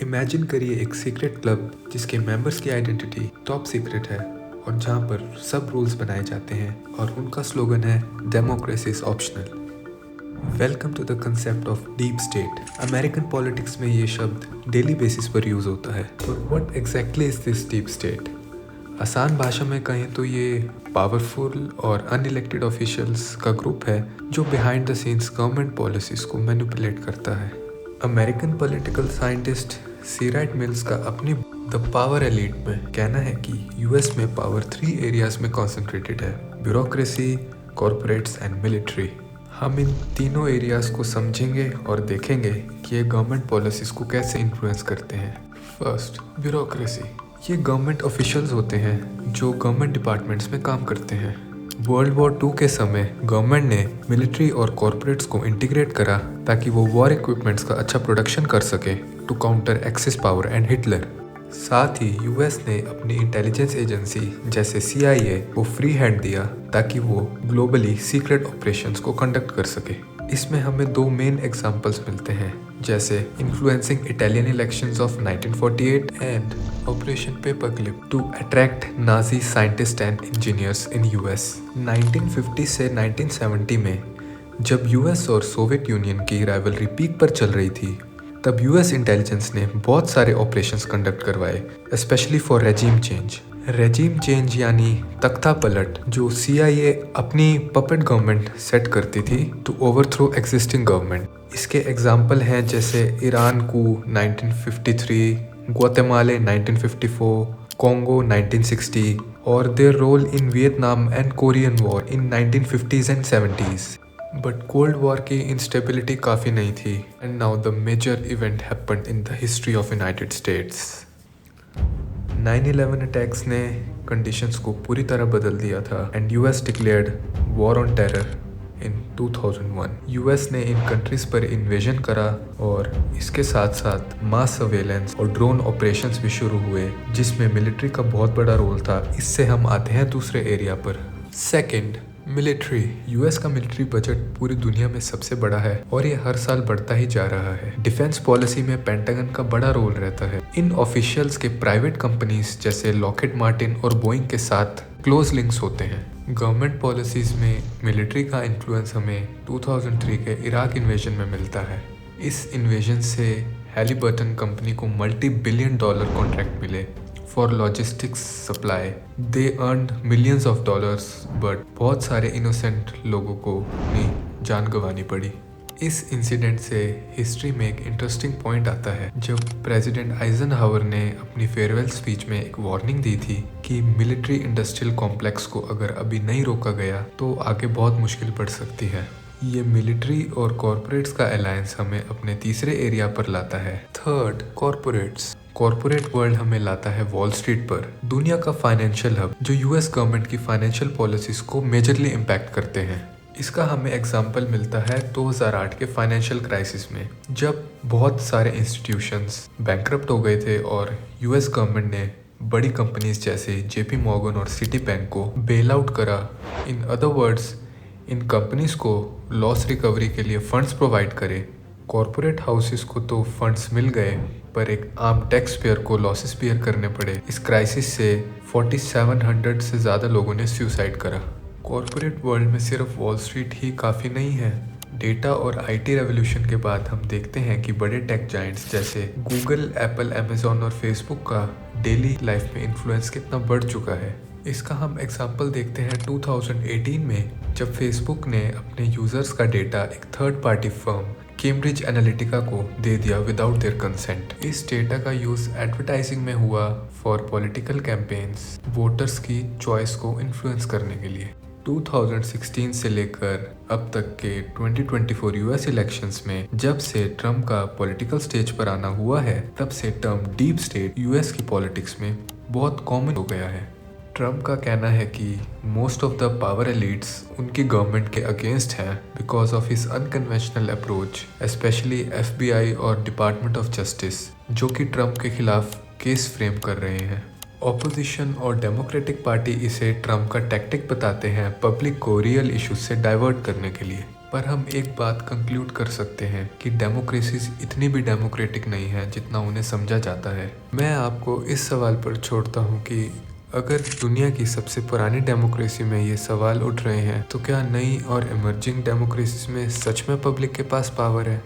Imagine करिए एक secret club जिसके मेंबर्स की आइडेंटिटी टॉप सीक्रेट है और जहाँ पर सब रूल्स बनाए जाते हैं और उनका स्लोगन है democracy is optional. Welcome to the concept of deep state. American politics में ये शब्द डेली बेसिस पर यूज होता है। और what exactly is this deep state? आसान भाषा में कहें तो ये पावरफुल और अनइलेक्टेड ऑफिशियल्स का ग्रुप है जो behind the scenes government policies को मैनिपुलेट करता है। American political scientist C Wright Mills का अपनी द पावर एलीट में कहना है कि यूएस में पावर 3 एरियाज में कॉन्सेंट्रेटेड है: ब्यूरोक्रेसी, कॉर्पोरेट्स एंड मिलिट्री। हम इन तीनों एरियाज को समझेंगे और देखेंगे कि ये गवर्नमेंट पॉलिसीज को कैसे इन्फ्लुएंस करते हैं। First, bureaucracy. ये गवर्नमेंट ऑफिशियल्स होते हैं जो गवर्नमेंट डिपार्टमेंट्स में काम करते हैं। वर्ल्ड वॉर 2 के समय गवर्नमेंट ने मिलिट्री और कॉर्पोरेट्स को इंटीग्रेट करा ताकि वो वॉर इक्विपमेंट्स का अच्छा प्रोडक्शन कर सके to counter Axis power and Hitler. साथ ही यूएस ने अपनी इंटेलिजेंस एजेंसी जैसे CIA को फ्री हैंड दिया ताकि वो ग्लोबली सीक्रेट ऑपरेशंस को कंडक्ट कर सके। इसमें हमें 2 मेन एग्जांपल्स मिलते हैं, जैसे influencing Italian elections of 1948 and Operation Paperclip to attract Nazi scientist and engineers in US. 1950 से 1970 में जब यूएस और सोवियत यूनियन की राइवलरी पीक पर चल रही थी, तब यूएस इंटेलिजेंस ने बहुत सारे ऑपरेशंस कंडक्ट करवाए, specially for regime change. Regime change यानी तख्ता पलट, जो CIA अपनी पपेट गवर्नमेंट सेट करती थी टू ओवरथ्रो एग्जिस्टिंग गवर्नमेंट। इसके एग्जाम्पल हैं जैसे ईरान को 1953, ग्वाटेमाला 1954, कॉन्गो 1960 और their role in Vietnam and Korean war in 1950s and 70s। But cold war की इंस्टेबिलिटी काफ़ी नहीं थी and now the major event happened in the history of United States. 9/11 attacks ने conditions को पूरी तरह बदल दिया था and US declared war on terror in 2001। US ने इन कंट्रीज पर इन्वेजन करा और इसके साथ साथ मास सर्वेलेंस और ड्रोन ऑपरेशंस भी शुरू हुए, जिसमें मिलिट्री का बहुत बड़ा रोल था। इससे हम आते हैं दूसरे एरिया पर। Second, military. यूएस का मिलिट्री बजट पूरी दुनिया में सबसे बड़ा है और ये हर साल बढ़ता ही जा रहा है। डिफेंस पॉलिसी में पेंटागन का बड़ा रोल रहता है। इन ऑफिशियल्स के प्राइवेट कंपनीज जैसे लॉकहीड मार्टिन और बोइंग के साथ क्लोज लिंक्स होते हैं। गवर्नमेंट पॉलिसीज में मिलिट्री का इन्फ्लुएंस हमें 2003 के इराक इन्वेजन में मिलता है। इस इन्वेजन से हैलिबर्टन कंपनी को $multi-billion कॉन्ट्रैक्ट मिले for logistics supply. They earned millions of dollars, but बहुत सारे इनोसेंट लोगों को अपनी जान गंवानी पड़ी। इस इंसिडेंट से हिस्ट्री में एक इंटरेस्टिंग पॉइंट आता है जब प्रेसिडेंट आइजनहावर ने अपनी फेयरवेल स्पीच में एक वार्निंग दी थी कि मिलिट्री इंडस्ट्रियल कॉम्प्लेक्स को अगर अभी नहीं रोका गया तो आगे बहुत मुश्किल पड़ सकती है। ये मिलिट्री और कॉर्पोरेट्स का अलायंस हमें अपने तीसरे एरिया पर लाता है। Third, corporates. कॉर्पोरेट वर्ल्ड हमें लाता है वॉल स्ट्रीट पर, दुनिया का फाइनेंशियल हब जो यूएस गवर्नमेंट की फाइनेंशियल पॉलिसीज को मेजरली इम्पैक्ट करते हैं। इसका हमें एग्जाम्पल मिलता है 2008 के फाइनेंशियल क्राइसिस में, जब बहुत सारे इंस्टीट्यूशंस बैंकरप्ट हो गए थे और यूएस गवर्नमेंट ने बड़ी कंपनीज जैसे JP Morgan और सिटी बैंक को बेल आउट करा। In other words, in companies को लॉस रिकवरी के लिए फंड्स प्रोवाइड करे। कॉर्पोरेट हाउसेस को तो फंड्स मिल गए, पर एक आम टैक्स पेयर को लॉसेस बेयर करने पड़े। इस क्राइसिस से 4700 से ज़्यादा लोगों ने सुसाइड करा। कॉर्पोरेट वर्ल्ड में सिर्फ वॉल स्ट्रीट ही काफ़ी नहीं है। डेटा और IT रेवोल्यूशन के बाद हम देखते हैं कि बड़े टेक जायंट्स जैसे गूगल, एप्पल, अमेजॉन और फेसबुक का डेली लाइफ में इन्फ्लुएंस कितना बढ़ चुका है। इसका हम एग्जाम्पल देखते हैं 2018 में, जब फेसबुक ने अपने यूजर्स का डेटा एक third party firm Cambridge Analytica को दे दिया विदाउट देयर कंसेंट। इस डेटा का यूज एडवर्टाइजिंग में हुआ फॉर पॉलिटिकल कैंपेन्स, वोटर्स की चॉइस को इन्फ्लुएंस करने के लिए। 2016 से लेकर अब तक के 2024 यूएस इलेक्शंस में जब से ट्रम्प का पॉलिटिकल स्टेज पर आना हुआ है, तब से टर्म डीप स्टेट यूएस की पॉलिटिक्स में बहुत कॉमन हो गया है। ट्रम्प का कहना है कि most of the power elites उनकी गवर्नमेंट के अगेंस्ट हैं because of his unconventional approach, specially FBI और डिपार्टमेंट ऑफ जस्टिस, जो कि ट्रम्प के खिलाफ केस फ्रेम कर रहे हैं। ऑपोजिशन और डेमोक्रेटिक पार्टी इसे ट्रम्प का टैक्टिक बताते हैं पब्लिक को रियल इश्यूज से डाइवर्ट करने के लिए। पर हम एक बात कंक्लूड कर सकते हैं कि डेमोक्रेसीज इतनी भी डेमोक्रेटिक नहीं है जितना उन्हें समझा जाता है। मैं आपको इस सवाल पर छोड़ता हूँ कि अगर दुनिया की सबसे पुरानी डेमोक्रेसी में ये सवाल उठ रहे हैं तो क्या नई और इमर्जिंग डेमोक्रेसीज में सच में पब्लिक के पास पावर है?